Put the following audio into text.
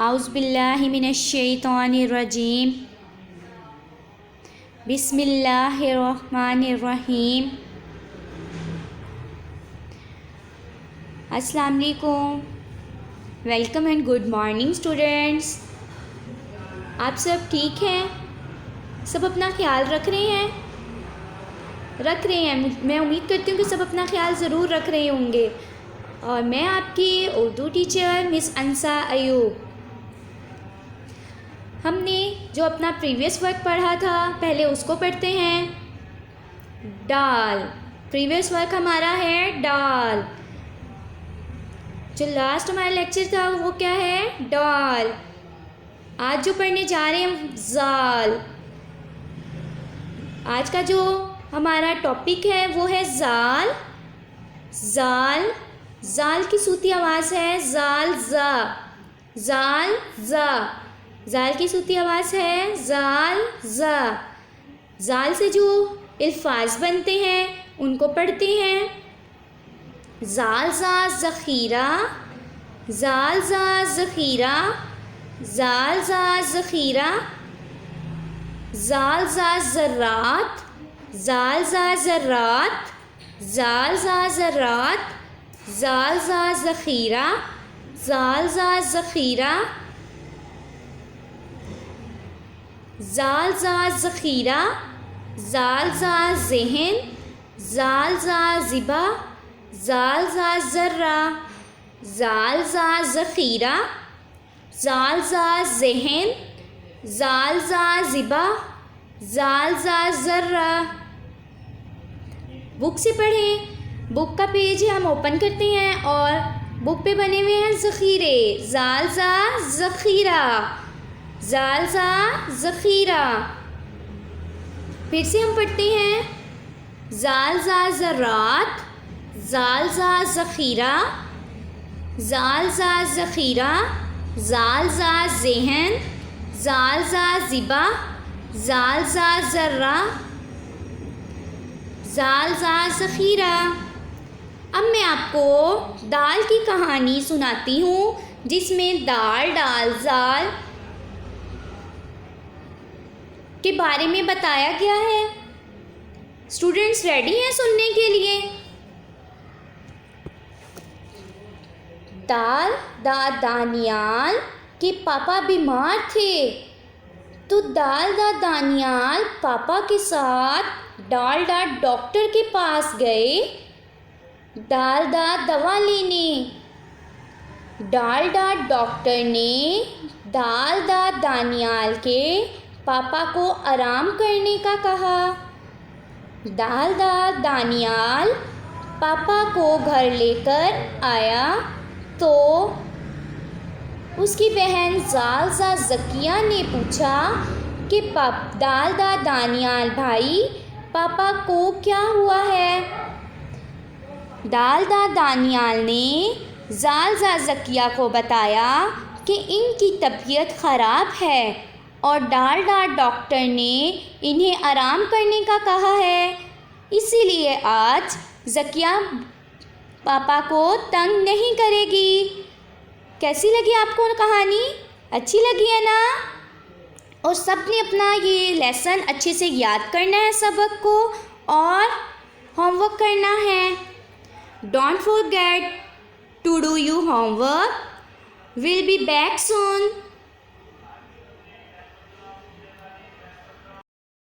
औज़ुबिल्लाहिमिनश्शैतानिर्रजीम बिस्मिल्लाहिर्रहमानिर्रहीम। अस्सलाम वालेकुम, welcome and good morning students. आप सब ठीक हैं? सब अपना ख्याल रख रहे हैं? मैं उम्मीद करती हूँ कि सब अपना ख्याल ज़रूर रख रहे होंगे। और मैं आपकी उर्दू टीचर मिस अंसा अयूब। हमने जो अपना प्रीवियस वर्क पढ़ा था पहले उसको पढ़ते हैं। डाल, प्रीवियस वर्क हमारा है डाल। जो लास्ट हमारा लेक्चर था वो क्या है? डाल। आज जो पढ़ने जा रहे हैं हम जाल। आज का जो हमारा टॉपिक है वो है जाल। जाल, जाल की सूती आवाज़ है जाल जा, जाल जा। जाल की सूती आवाज़ है जाल जा। जाल से जो अल्फाज बनते हैं उनको पढ़ते हैं। जाल जा ज़ख़ीरा, जाल जा ज़ख़ीरा, जाल जा ज़ख़ीरा। जाल जा ज़र्रात, जाल जा ज़र्रात, जाल जा ज़र्रात। जाल जा ज़ख़ीरा, जाल जा ज़ख़ीरा। जाल जा ज़ख़ीरा, जाल जा ज़हन, जाल जा ज़िबा, जाल जा ज़र्रा। जाल जा ज़ख़ीरा, जाल जा ज़हन, जाल जा ज़िबा, जाल जा ज़र्रा। बुक से पढ़ें। बुक का पेज हम ओपन करते हैं और बुक पे बने हुए हैं ज़ख़ीरे। जाल जा ज़ख़ीरा, जाल जा ज़ख़ीरा। फिर से हम पढ़ते हैं जाल जा ज़र्रात, जाल जा ज़ख़ीरा, जाल जा ज़ख़ीरा। जाल जा ज़हन, जाल जा ज़िबा, जाल जा ज़र्रा, जाल जा ज़ख़ीरा। अब मैं आपको दाल की कहानी सुनाती हूँ जिसमें दाल डाल जाल के बारे में बताया गया है। स्टूडेंट्स रेडी हैं सुनने के लिए? दाल दा दानियाल के पापा बीमार थे तो दाल दा दानियाल पापा के साथ दाल दा डॉक्टर के पास गए दाल दा दवा लेने। दाल दा डॉक्टर ने दाल दा दानियाल के पापा को आराम करने का कहा। दाल दा दानियाल पापा को घर लेकर आया तो उसकी बहन जाल जा ज़किया ने पूछा कि दाल दा दानियाल भाई पापा को क्या हुआ है। दाल दा दानियाल ने जाल जा ज़किया को बताया कि इनकी तबीयत ख़राब है और दाल दा डॉक्टर ने इन्हें आराम करने का कहा है, इसीलिए आज ज़किया पापा को तंग नहीं करेगी। कैसी लगी आपको कहानी? अच्छी लगी है ना? और सब ने अपना ये लेसन अच्छे से याद करना है सबक को और होमवर्क करना है। Don't forget to do your homework. Will be back soon.